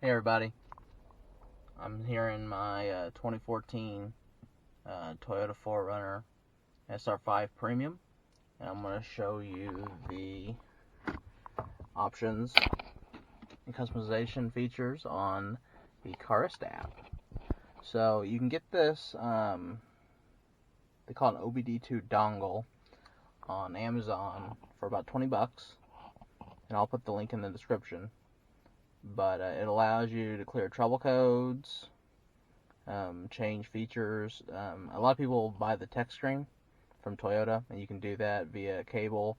Hey everybody, I'm here in my 2014 Toyota 4Runner SR5 Premium, and I'm going to show you the options and customization features on the Carista App. So you can get this, they call it an OBD2 dongle on Amazon for about 20 bucks, and I'll put the link in the description. But it allows you to clear trouble codes, change features. A lot of people buy the text screen from Toyota, and you can do that via cable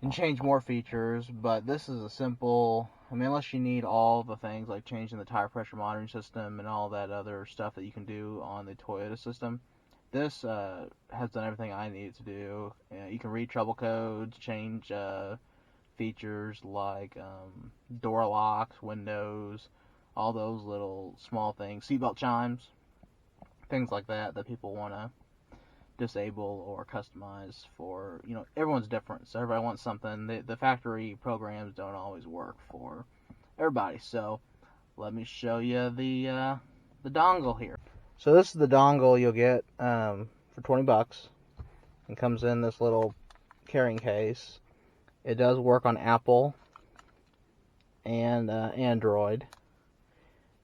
and change more features. But this is a simple, unless you need all the things like changing the tire pressure monitoring system and all that other stuff that you can do on the Toyota system, this has done everything I needed to do. You can read trouble codes, change features like door locks, windows, all those little small things, seatbelt chimes, things like that people want to disable or customize for. Everyone's different, so everybody wants something. The factory programs don't always work for everybody. So let me show you the dongle here. So this is the dongle you'll get for 20 bucks. It comes in this little carrying case. It does work on Apple and Android,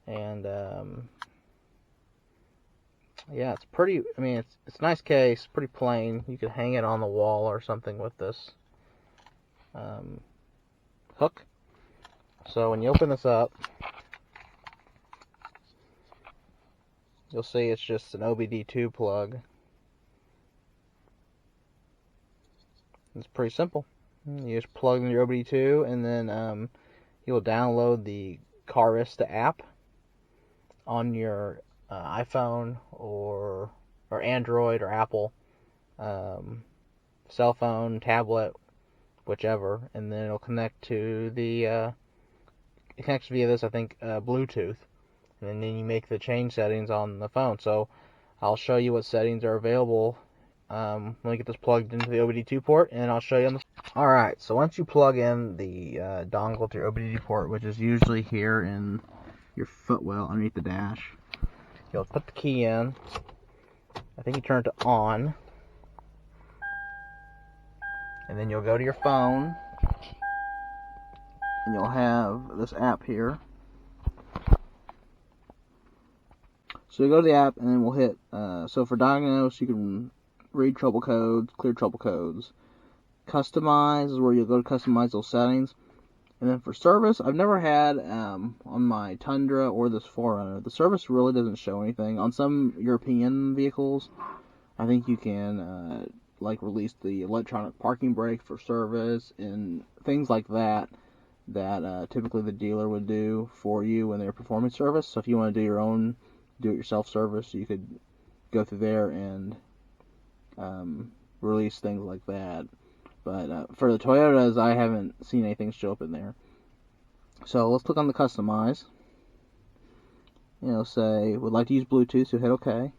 and yeah, it's pretty. It's a nice case, pretty plain. You could hang it on the wall or something with this hook. So when you open this up, you'll see it's just an OBD2 plug. It's pretty simple. You just plug in your OBD2, and then you'll download the Carista app on your iPhone or Android or Apple cell phone, tablet, whichever, and then it'll connect to the it connects via this, I think, Bluetooth, and then you make the change settings on the phone. So I'll show you what settings are available. Let me get this plugged into the OBD2 port, and I'll show you on the. Alright, so once you plug in the dongle to your OBD2 port, which is usually here in your footwell underneath the dash, you'll put the key in. I think you turn it to on, and then you'll go to your phone, and you'll have this app here. So you go to the app, and then we'll hit, so for diagnose, you can read trouble codes, clear trouble codes. Customize is where you'll go to customize those settings. And then for service, I've never had on my Tundra or this 4Runner, the service really doesn't show anything. On some European vehicles, I think you can like release the electronic parking brake for service and things like that typically the dealer would do for you when they're performing service. So if you want to do your own do-it-yourself service, you could go through there and release things like that. But for the Toyotas, I haven't seen anything show up in there. So let's click on the customize. Say would like to use Bluetooth, so hit OK.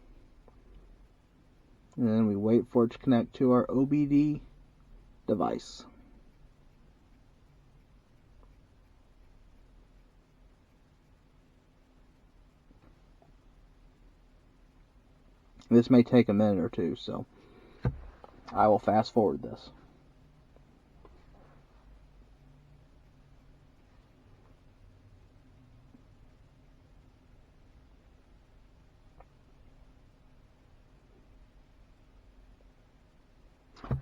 And then we wait for it to connect to our OBD device. This may take a minute or two, so I will fast forward this.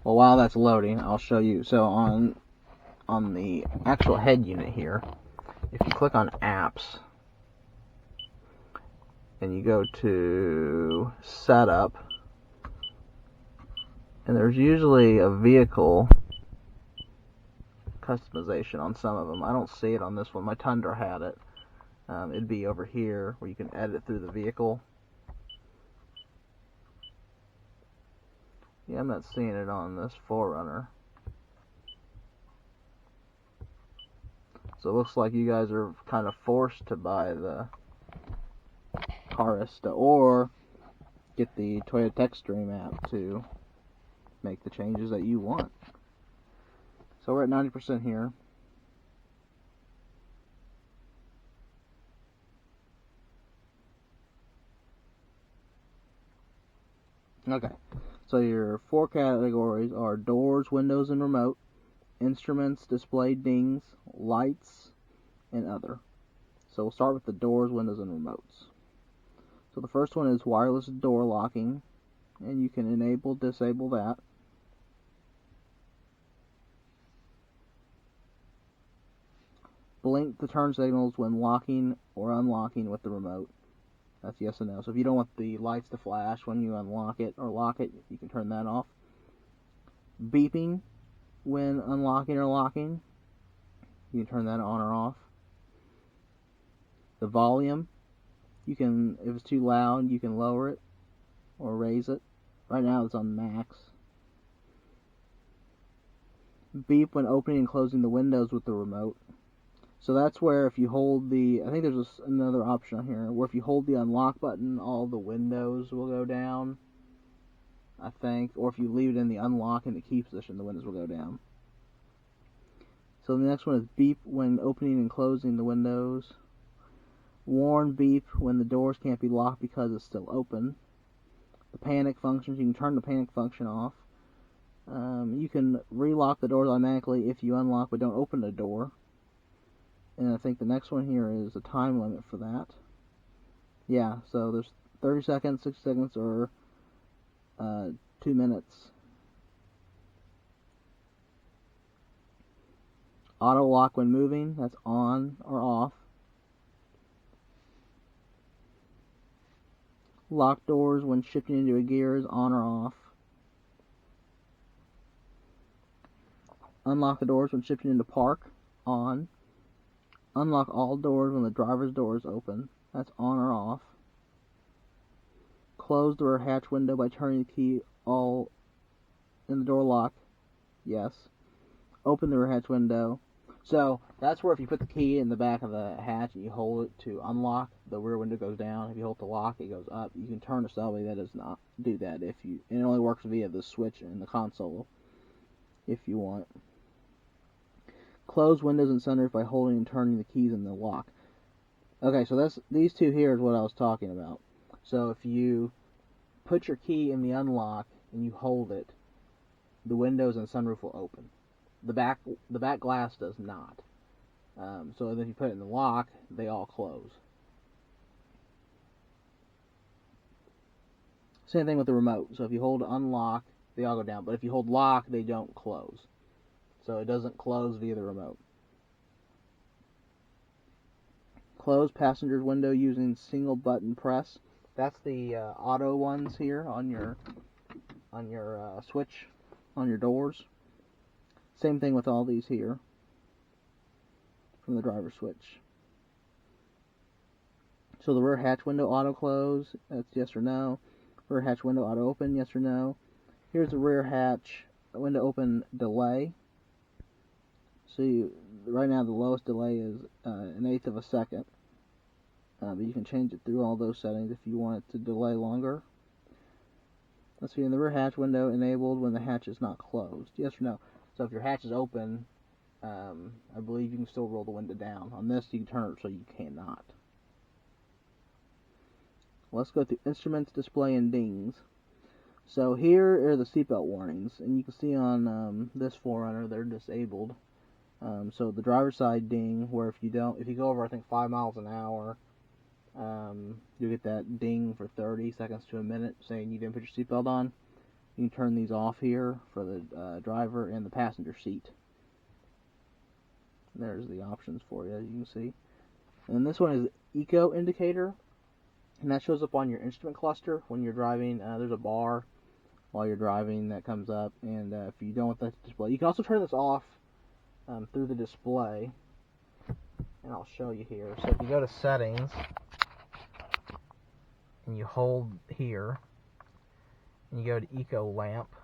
Well, while that's loading, I'll show you. So on the actual head unit here, if you click on apps and you go to setup, and there's usually a vehicle customization on some of them. I don't see it on this one. My Tundra had it. It'd be over here where you can edit through the vehicle. Yeah, I'm not seeing it on this 4Runner. So it looks like you guys are kind of forced to buy the Carista or get the Toyota TechStream app to make the changes that you want. So we're at 90% here. Okay, so your 4 categories are doors, windows, and remote, instruments, display, dings, lights, and other. So we'll start with the doors, windows, and remotes. So the first one is wireless door locking, and you can enable, disable that. Blink the turn signals when locking or unlocking with the remote. That's yes and no. So if you don't want the lights to flash when you unlock it or lock it, you can turn that off. Beeping when unlocking or locking, you can turn that on or off. The volume, you can, if it's too loud, you can lower it or raise it. Right now it's on max. Beep when opening and closing the windows with the remote. So that's where if you hold the, I think there's another option here, where if you hold the unlock button, all the windows will go down, I think. Or if you leave it in the unlock in the key position, the windows will go down. So the next one is beep when opening and closing the windows. Warn beep when the doors can't be locked because it's still open. The panic functions, you can turn the panic function off. You can relock the doors automatically if you unlock but don't open the door. And I think the next one here is a time limit for that. Yeah, so there's 30 seconds, 60 seconds, or 2 minutes. Auto lock when moving, that's on or off. Lock doors when shifting into a gear is on or off. Unlock the doors when shifting into park, on. Unlock all doors when the driver's door is open, that's on or off. Close the rear hatch window by turning the key all in the door lock, yes. Open the rear hatch window. So that's where if you put the key in the back of the hatch and you hold it to unlock, the rear window goes down. If you hold the lock, it goes up. You can turn a Selby that does not do that. It only works via the switch in the console if you want. Close windows and sunroof by holding and turning the keys in the lock. Okay, so these two here is what I was talking about. So if you put your key in the unlock and you hold it, the windows and sunroof will open. The back glass does not. So if you put it in the lock, they all close. Same thing with the remote. So if you hold unlock, they all go down. But if you hold lock, they don't close. So it doesn't close via the remote. Close passenger's window using single button press. That's the auto ones here on your switch on your doors. Same thing with all these here from the driver switch. So the rear hatch window auto close, that's yes or no. Rear hatch window auto open, yes or no. Here's the rear hatch window open delay. So right now the lowest delay is 1/8 of a second. But you can change it through all those settings if you want it to delay longer. Let's see, in the rear hatch window enabled when the hatch is not closed, yes or no. So if your hatch is open, I believe you can still roll the window down. On this, you can turn it so you cannot. Let's go through instruments, display, and dings. So here are the seatbelt warnings, and you can see on this 4Runner they're disabled. So the driver's side ding, where if you go over I think 5 miles an hour, you get that ding for 30 seconds to a minute saying you didn't put your seatbelt on. You can turn these off here for the driver and the passenger seat. There's the options for you, as you can see. And this one is eco indicator, and that shows up on your instrument cluster when you're driving. There's a bar while you're driving that comes up, and if you don't want that to display, you can also turn this off through the display, and I'll show you here. So if you go to settings and you hold here and you go to eco lamp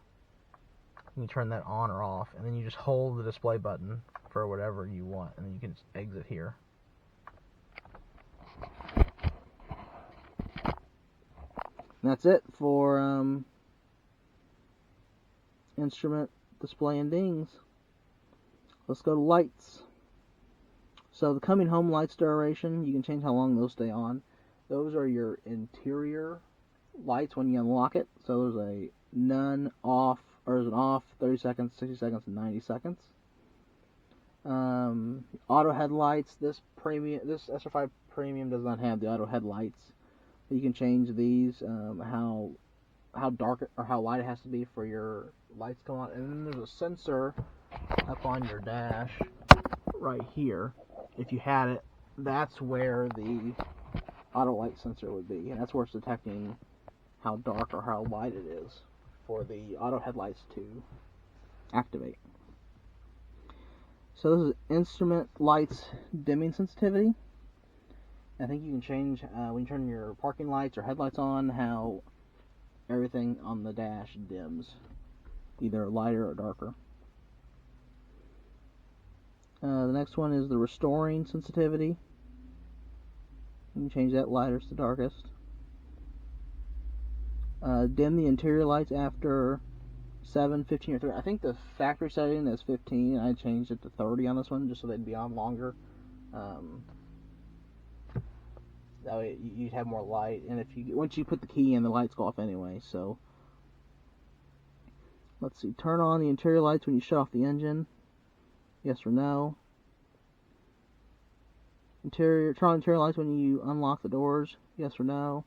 and you turn that on or off, and then you just hold the display button for whatever you want, and then you can just exit here. And that's it for instrument, display, and dings. Let's go to lights. So the coming home lights duration, you can change how long those stay on. Those are your interior lights when you unlock it. So there's a none, off, or there's an off, 30 seconds, 60 seconds, and 90 seconds. Auto headlights. This SR5 Premium does not have the auto headlights. You can change these how dark or how light it has to be for your lights to come on. And then there's a sensor up on your dash right here. If you had it, that's where the auto light sensor would be, and that's where it's detecting how dark or how light it is for the auto headlights to activate. So this is instrument lights dimming sensitivity. I think you can change when you turn your parking lights or headlights on how everything on the dash dims, either lighter or darker. The next one is the restoring sensitivity. You can change that lightest to darkest. Dim the interior lights after 7, 15, or 30. I think the factory setting is 15. I changed it to 30 on this one just so they'd be on longer. That way you'd have more light, and once you put the key in, the lights go off anyway. So let's see. Turn on the interior lights when you shut off the engine. Yes or no. Turn on interior lights when you unlock the doors. Yes or no.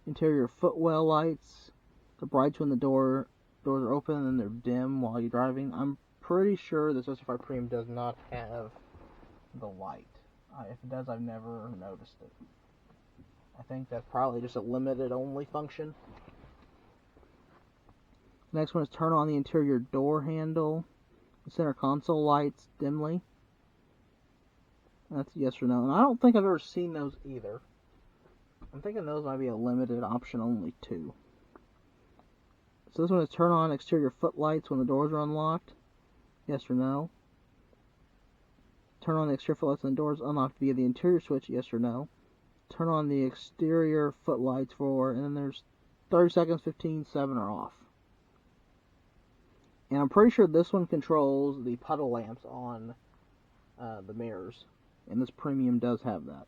Interior footwell lights. They're bright when the doors are open and they're dim while you're driving. I'm pretty sure this SR5 Premium does not have the light. If it does, I've never noticed it. I think that's probably just a limited only function. Next one is turn on the interior door handle. The center console lights dimly. That's yes or no. And I don't think I've ever seen those either. I'm thinking those might be a limited option only too. So this one is turn on exterior footlights when the doors are unlocked. Yes or no. Turn on the exterior footlights when the doors unlocked via the interior switch. Yes or no. Turn on the exterior footlights and then there's 30 seconds, 15, 7 are off. And I'm pretty sure this one controls the puddle lamps on the mirrors. And this Premium does have that.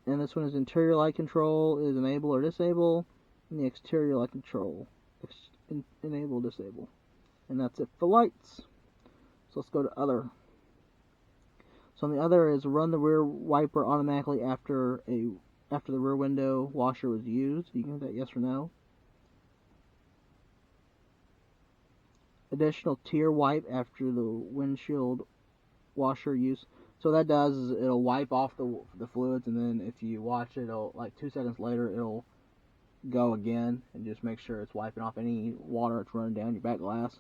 And this one is interior light control is enable or disable. And the exterior light control enable, disable. And that's it for lights. So let's go to other. So on the other is run the rear wiper automatically after the rear window washer was used. You can hit that yes or no. Additional tier wipe after the windshield washer use. So that does is it'll wipe off the fluids, and then if you watch it, it'll, like 2 seconds later, it'll go again and just make sure it's wiping off any water that's running down your back glass.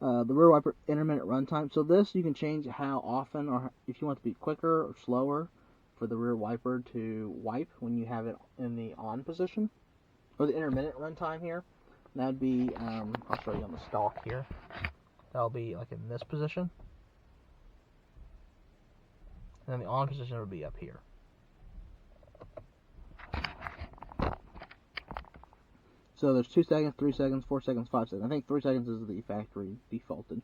The rear wiper intermittent runtime. So this you can change how often or if you want it to be quicker or slower for the rear wiper to wipe when you have it in the on position, or the intermittent runtime here. That'd be I'll show you on the stalk here. That'll be like in this position, and then the on position would be up here. So there's 2 seconds, 3 seconds, 4 seconds, 5 seconds. I think 3 seconds is the factory defaulted.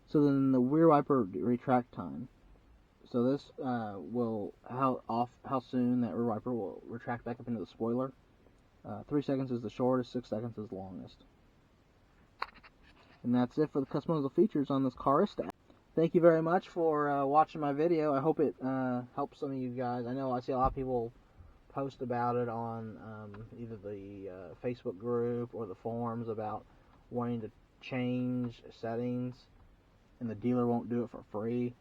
So then the rear wiper retract time. So this will how soon that rear wiper will retract back up into the spoiler. 3 seconds is the shortest, 6 seconds is the longest. And that's it for the customizable features on this Carista App. Thank you very much for watching my video. I hope it helps some of you guys. I know I see a lot of people post about it on either the Facebook group or the forums about wanting to change settings, and the dealer won't do it for free.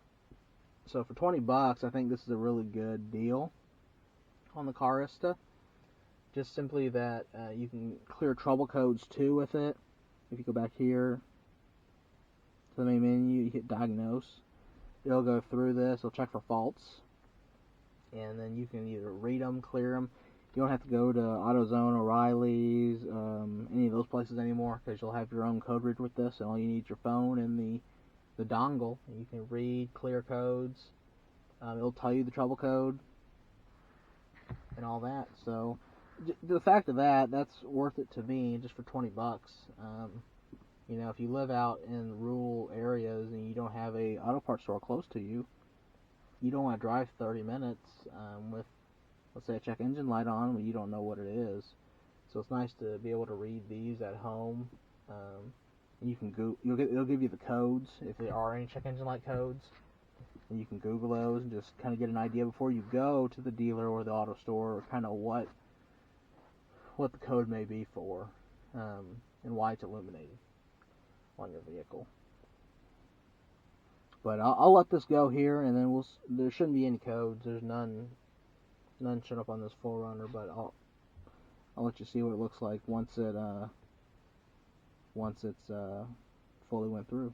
So for 20 bucks, I think this is a really good deal on the Carista. Just simply that you can clear trouble codes too with it. If you go back here to the main menu, you hit diagnose. It'll go through this, it'll check for faults, and then you can either read them, clear them. You don't have to go to AutoZone, O'Reilly's, any of those places anymore, because you'll have your own code reader with this, and all you need is your phone and the dongle. And you can read, clear codes. It'll tell you the trouble code and all that. So the fact of that's worth it to me, just for 20 bucks. You know, if you live out in rural areas and you don't have a auto parts store close to you, you don't want to drive 30 minutes with let's say a check engine light on when you don't know what it is. So it's nice to be able to read these at home. You can it'll give you the codes if there are any check engine light codes, and you can Google those and just kind of get an idea before you go to the dealer or the auto store, or kind of what the code may be for, and why it's illuminated on your vehicle. But I'll let this go here, and then there shouldn't be any codes. There's none showing up on this 4Runner, but I'll let you see what it looks like once it's fully went through.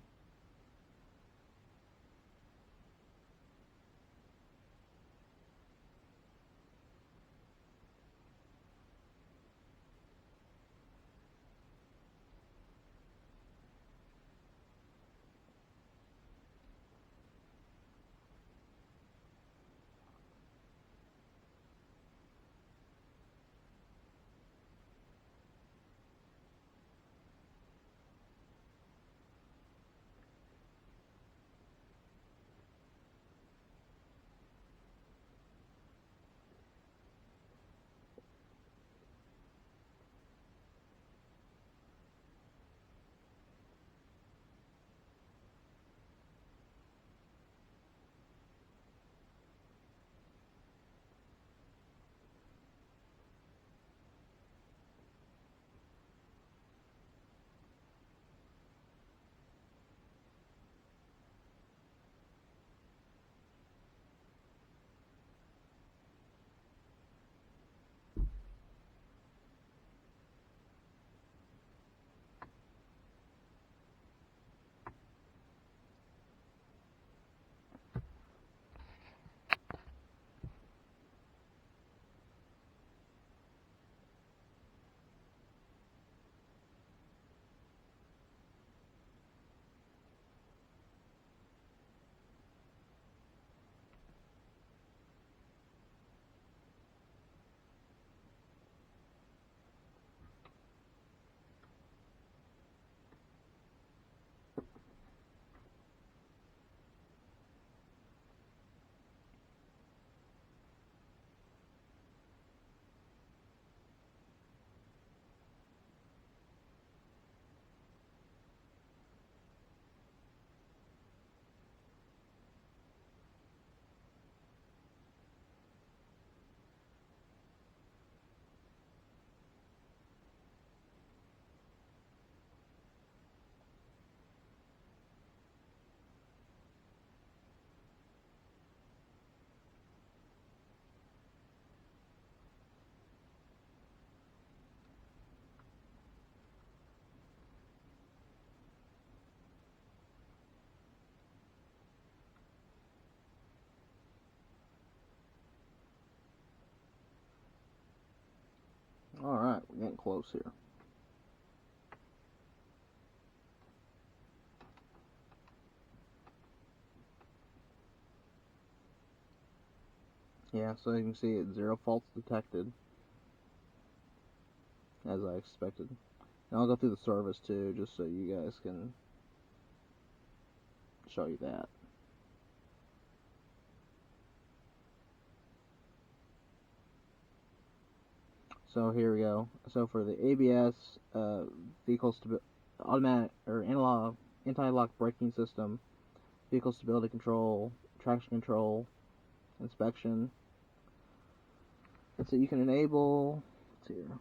Alright, we're getting close here. Yeah, so you can see it's 0 faults detected, as I expected. And I'll go through the service too, just so you guys can show you that. So here we go. So for the ABS, vehicle automatic or analog anti-lock braking system, vehicle stability control, traction control, inspection. And so you can enable. Let's see here.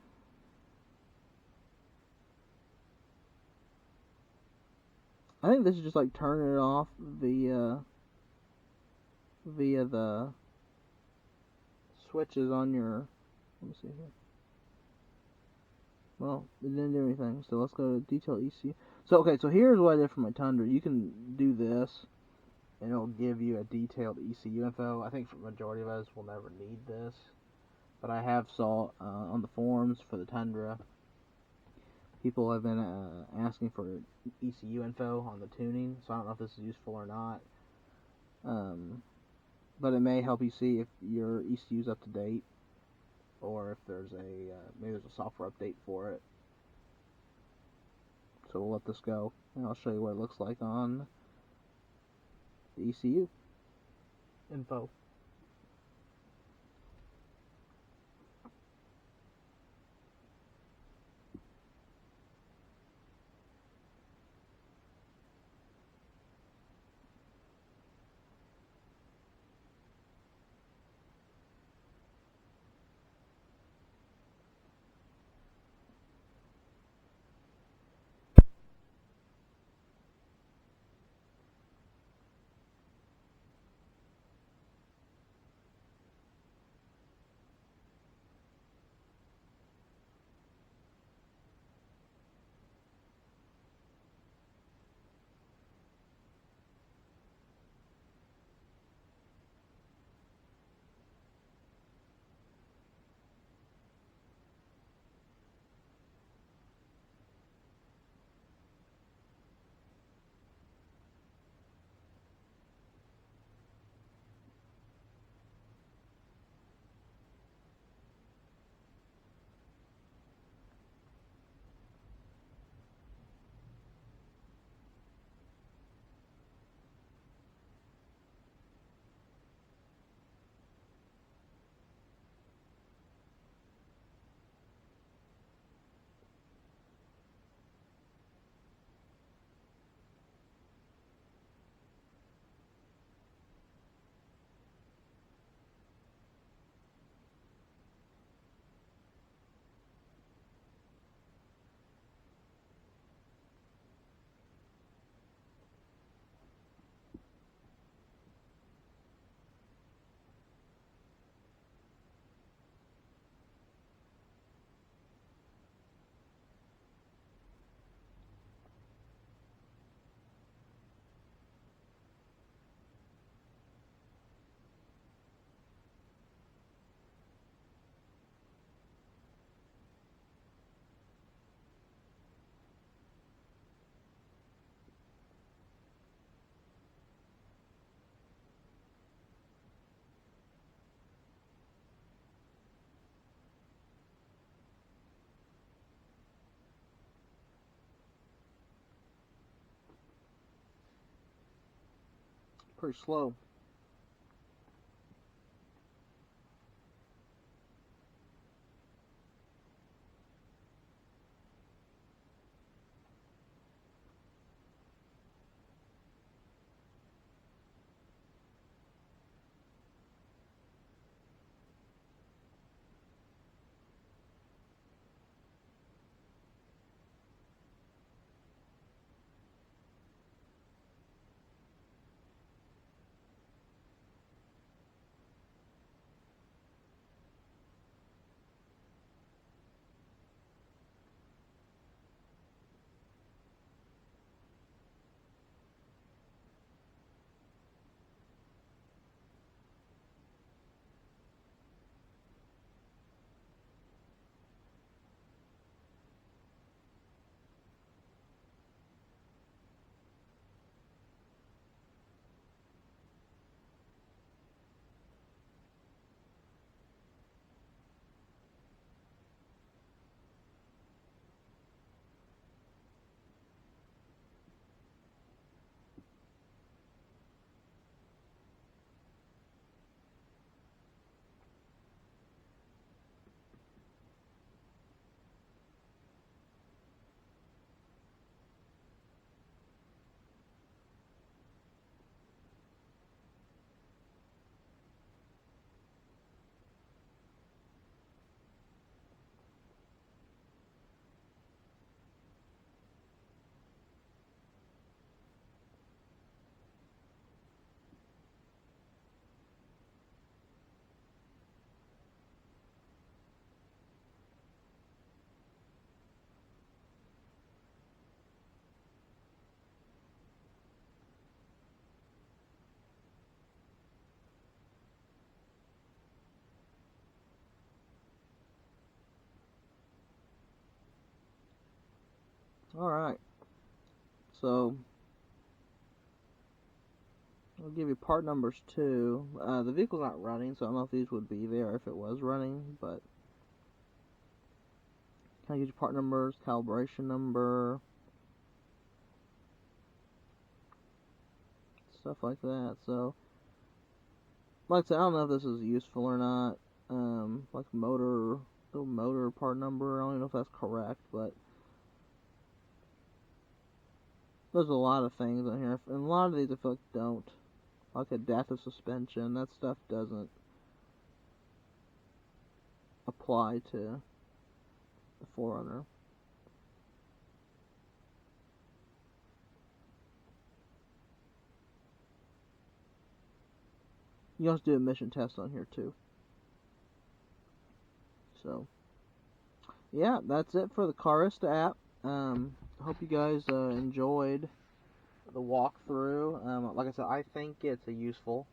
I think this is just like turning it off via the switches on your. Let me see here. Well, it didn't do anything, so let's go to detail ECU. So, okay, so here's what I did for my Tundra. You can do this, and it'll give you a detailed ECU info. I think for the majority of us, we'll never need this. But I have saw on the forums for the Tundra, people have been asking for ECU info on the tuning, so I don't know if this is useful or not. But it may help you see if your ECU is up to date, or if there's maybe there's a software update for it. So we'll let this go, and I'll show you what it looks like on the ECU info. pretty slow. Alright, so I'll give you part numbers too. The vehicle's not running, so I don't know if these would be there if it was running, but can I give you part numbers, calibration number, stuff like that. So, like I said, I don't know if this is useful or not. Like the motor part number, I don't even know if that's correct, but there's a lot of things on here, and a lot of these I feel like don't. Like adaptive suspension, that stuff doesn't apply to the 4Runner. You also do emission tests on here too. So, yeah, that's it for the Carista app. I hope you guys enjoyed the walkthrough. Like I said, I think it's a useful.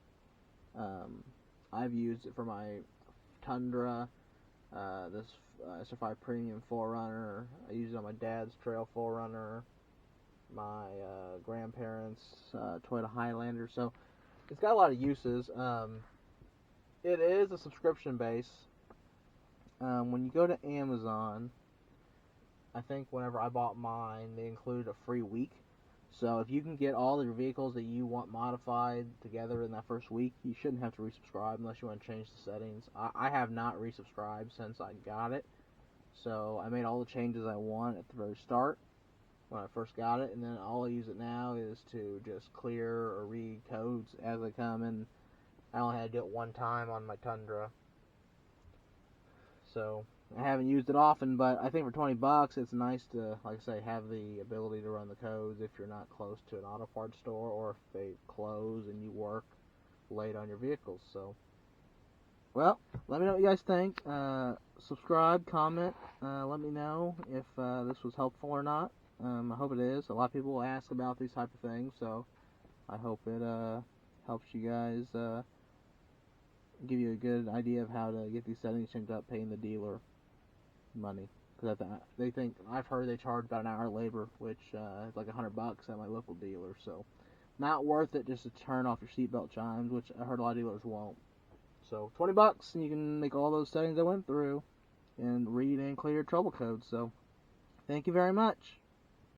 I've used it for my Tundra, this SR5 Premium 4Runner. I used it on my dad's Trail 4Runner, my grandparents' Toyota Highlander. So it's got a lot of uses. It is a subscription base. When you go to Amazon, I think whenever I bought mine, they included a free week. So if you can get all of your vehicles that you want modified together in that first week, you shouldn't have to resubscribe unless you want to change the settings. I have not resubscribed since I got it. So I made all the changes I want at the very start when I first got it, and then all I use it now is to just clear or read codes as they come, and I only had to do it one time on my Tundra. So I haven't used it often, but I think for $20 it's nice to, like I say, have the ability to run the codes if you're not close to an auto parts store, or if they close and you work late on your vehicles. So, well, let me know what you guys think. Subscribe, comment, let me know if this was helpful or not. I hope it is. A lot of people will ask about these type of things, so I hope it helps you guys, give you a good idea of how to get these settings changed up, paying the dealer money. Because they think, I've heard they charge about an hour labor, which is like $100 at my local dealer. So not worth it just to turn off your seatbelt chimes, which I heard a lot of dealers won't. So $20 and you can make all those settings I went through and read and clear trouble codes. So thank you very much.